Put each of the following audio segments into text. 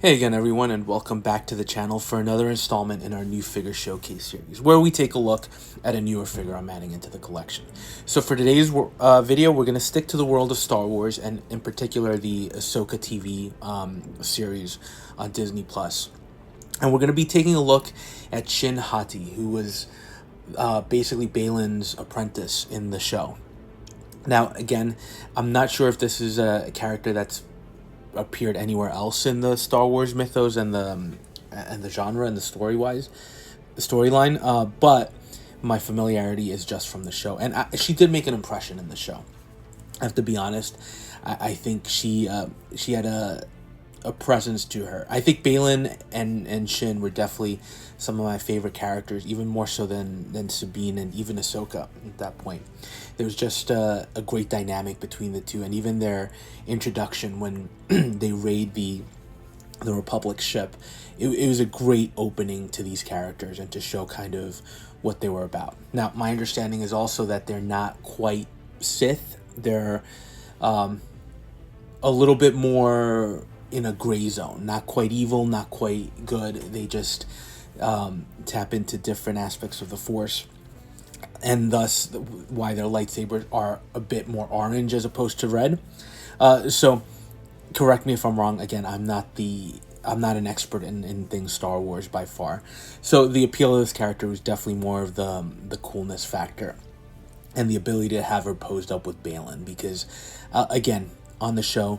Hey again everyone, and welcome back to the channel for another installment in our new figure showcase series, where we take a look at a newer figure I'm adding into the collection. So for today's video, we're going to stick to the world of Star Wars, and in particular the Ahsoka TV series on Disney+. And we're going to be taking a look at Shin Hati, who was basically Balin's apprentice in the show. Now, again, I'm not sure if this is a character that's appeared anywhere else in the Star Wars mythos and the genre and the storyline, but my familiarity is just from the show, and she did make an impression in the show. I have to be honest. I think she had a presence to her. I think Balin and Shin were definitely some of my favorite characters, even more so than Sabine and even Ahsoka at that point. There was just a great dynamic between the two, and even their introduction when they raid the Republic ship, it was a great opening to these characters and to show kind of what they were about. Now, my understanding is also that they're not quite Sith. They're a little bit more in a gray zone, not quite evil, not quite good. They just tap into different aspects of the Force, and thus why their lightsabers are a bit more orange as opposed to red. So correct me if I'm wrong. Again, I'm not an expert in things Star Wars by far. So the appeal of this character was definitely more of the coolness factor and the ability to have her posed up with Balin, because again, on the show,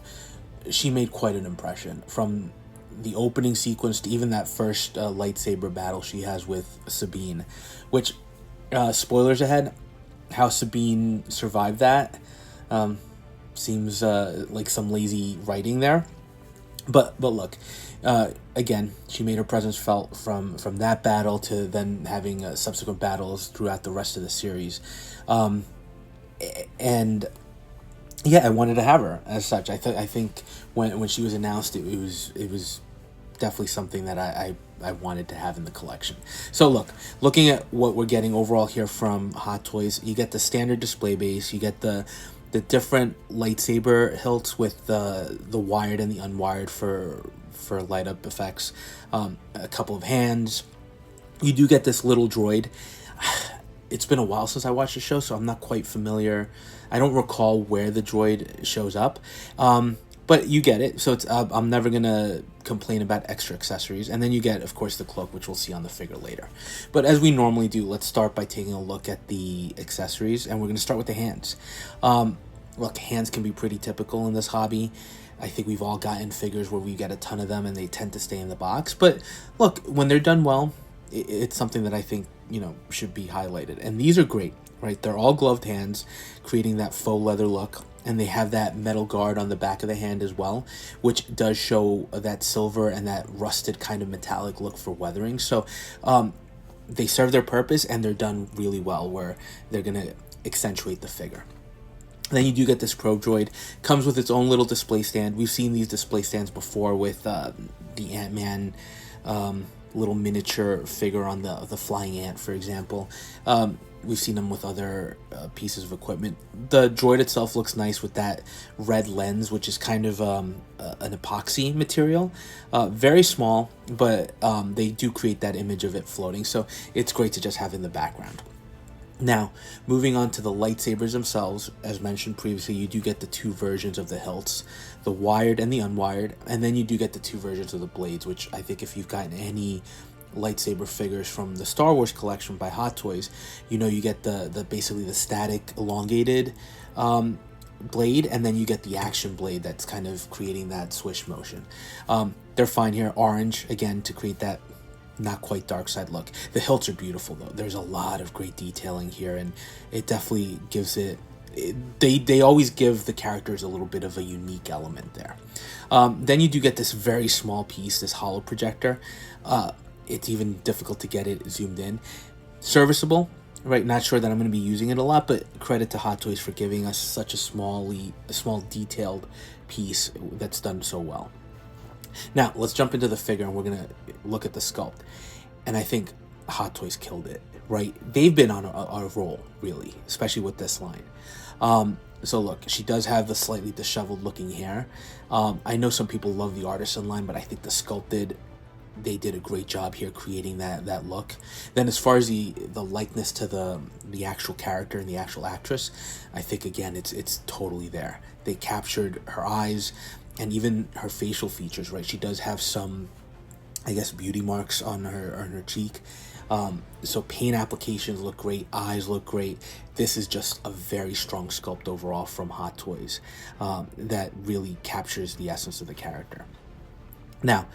she made quite an impression. From the opening sequence to even that first lightsaber battle she has with Sabine, which, spoilers ahead, how Sabine survived that seems like some lazy writing there. But look, again, she made her presence felt from that battle to then having subsequent battles throughout the rest of the series. And yeah, I wanted to have her as such. I think when she was announced, it was definitely something that I wanted to have in the collection. So looking at what we're getting overall here from Hot Toys, you get the standard display base, you get the different lightsaber hilts with the wired and the unwired for light up effects, a couple of hands. You do get this little droid. It's been a while since I watched the show, so I'm not quite familiar. I don't recall where the droid shows up, but you get it. So it's I'm never gonna complain about extra accessories. And then you get, of course, the cloak, which we'll see on the figure later. But as we normally do, let's start by taking a look at the accessories, and we're gonna start with the hands. Look, hands can be pretty typical in this hobby. I think we've all gotten figures where we get a ton of them and they tend to stay in the box. But look, when they're done well, it's something that I think, should be highlighted. And these are great, right? They're all gloved hands, creating that faux leather look. And they have that metal guard on the back of the hand as well, which does show that silver and that rusted kind of metallic look for weathering. So they serve their purpose, and they're done really well where they're going to accentuate the figure. Then you do get this probe droid. Comes with its own little display stand. We've seen these display stands before with the Ant-Man little miniature figure on the flying ant, for example. We've seen them with other pieces of equipment. The droid itself looks nice with that red lens, which is kind of an epoxy material. Very small, but they do create that image of it floating, so it's great to just have in the background. Now, moving on to the lightsabers themselves, as mentioned previously, you do get the two versions of the hilts, the wired and the unwired, and then you do get the two versions of the blades, which I think if you've gotten any lightsaber figures from the Star Wars collection by Hot Toys, you get the basically the static elongated blade, and then you get the action blade that's kind of creating that swish motion. They're fine here. Orange, again, to create that not quite dark side look. The hilts are beautiful though. There's a lot of great detailing here, and it definitely gives they always give the characters a little bit of a unique element there. Then you do get this very small piece, this hollow projector. It's even difficult to get it zoomed in. Serviceable, right? Not sure that I'm going to be using it a lot, but credit to Hot Toys for giving us such a small detailed piece that's done so well. Now, let's jump into the figure, and we're going to look at the sculpt. And I think Hot Toys killed it, right? They've been on a roll, really, especially with this line. So look, she does have the slightly disheveled looking hair. I know some people love the artisan line, but I think the sculpted, they did a great job here creating that look. Then as far as the likeness to the actual character and the actual actress, I think again it's totally there. They captured her eyes and even her facial features, right? She does have some, I guess, beauty marks on her cheek. So paint applications look great, eyes look great. This is just a very strong sculpt overall from Hot Toys that really captures the essence of the character. Now,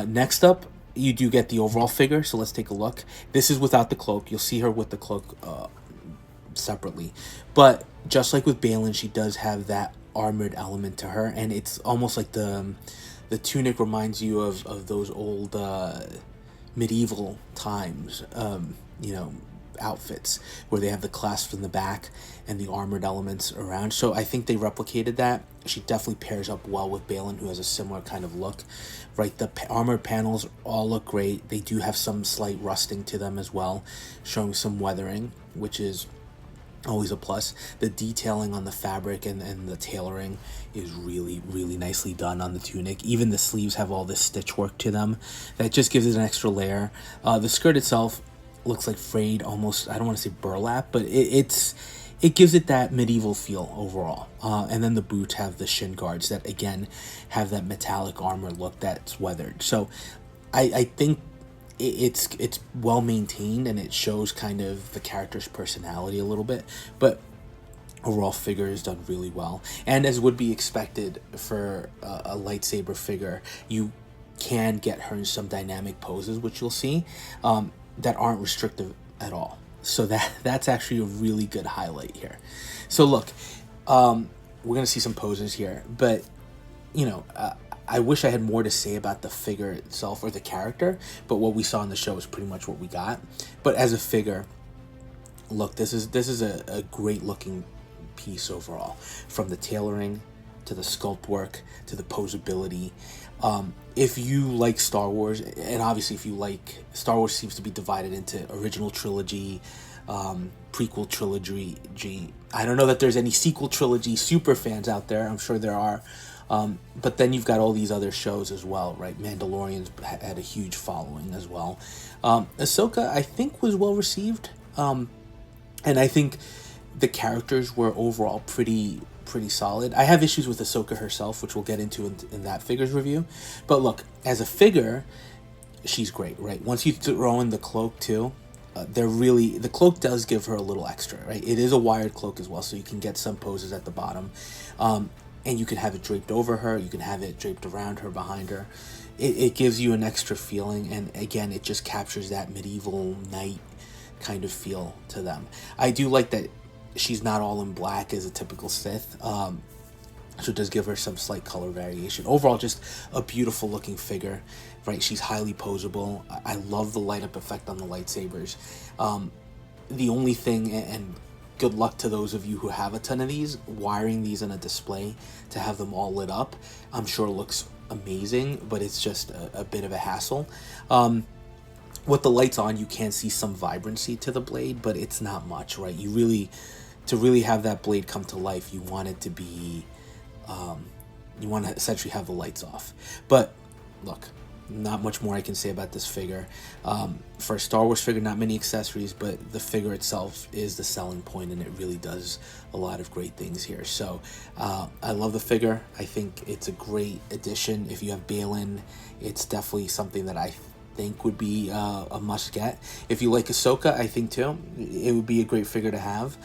next up, you do get the overall figure, so let's take a look. This is without the cloak. You'll see her with the cloak separately. But just like with Balin, she does have that armored element to her, and it's almost like the tunic reminds you of those old medieval times, you know, outfits where they have the clasps in the back and the armored elements around. So I think they replicated that. She definitely pairs up well with Balin, who has a similar kind of look, right? The armored panels all look great. They do have some slight rusting to them as well, showing some weathering, which is always a plus. The detailing on the fabric and the tailoring is really, really nicely done on the tunic. Even the sleeves have all this stitch work to them that just gives it an extra layer. The skirt itself looks like frayed, almost, I don't want to say burlap, but it gives it that medieval feel overall. And then the boots have the shin guards that again have that metallic armor look that's weathered. So I think it's well maintained, and it shows kind of the character's personality a little bit, but overall figure is done really well. And as would be expected for a lightsaber figure, you can get her in some dynamic poses, which you'll see, that aren't restrictive at all. So that's actually a really good highlight here. So look, we're gonna see some poses here, but you know, I wish I had more to say about the figure itself or the character, but what we saw in the show is pretty much what we got. But as a figure, look, this is a great looking piece overall, from the tailoring to the sculpt work to the posability. If you like Star Wars, and obviously if you like Star Wars, seems to be divided into original trilogy, prequel trilogy. I don't know that there's any sequel trilogy super fans out there. I'm sure there are. But then you've got all these other shows as well, right? Mandalorian's had a huge following as well. Ahsoka, I think, was well received. And I think the characters were overall pretty solid. I have issues with Ahsoka herself, which we'll get into in that figures review. But look, as a figure, she's great, right? Once you throw in the cloak too, the cloak does give her a little extra, right? It is a wired cloak as well, so you can get some poses at the bottom. And you can have it draped over her, you can have it draped around her, behind her. It gives you an extra feeling, and again, it just captures that medieval knight kind of feel to them. I do like that she's not all in black as a typical Sith, so it does give her some slight color variation. Overall, just a beautiful looking figure, right? She's highly posable. I love the light up effect on the lightsabers. The only thing, and good luck to those of you who have a ton of these, wiring these in a display to have them all lit up, I'm sure looks amazing, but it's just a bit of a hassle. With the lights on, you can see some vibrancy to the blade, but it's not much, right? To really have that blade come to life, you want it to be, you want to essentially have the lights off. But look, not much more I can say about this figure. For a Star Wars figure, not many accessories, but the figure itself is the selling point, and it really does a lot of great things here. So I love the figure. I think it's a great addition. If you have Balin, it's definitely something that I think would be a must get. If you like Ahsoka, I think too, it would be a great figure to have.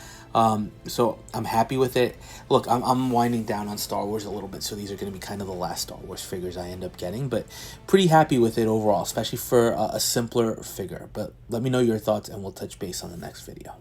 So I'm happy with it. Look, I'm winding down on Star Wars a little bit, so these are going to be kind of the last Star Wars figures I end up getting, but pretty happy with it overall, especially for a simpler figure. But let me know your thoughts, and we'll touch base on the next video.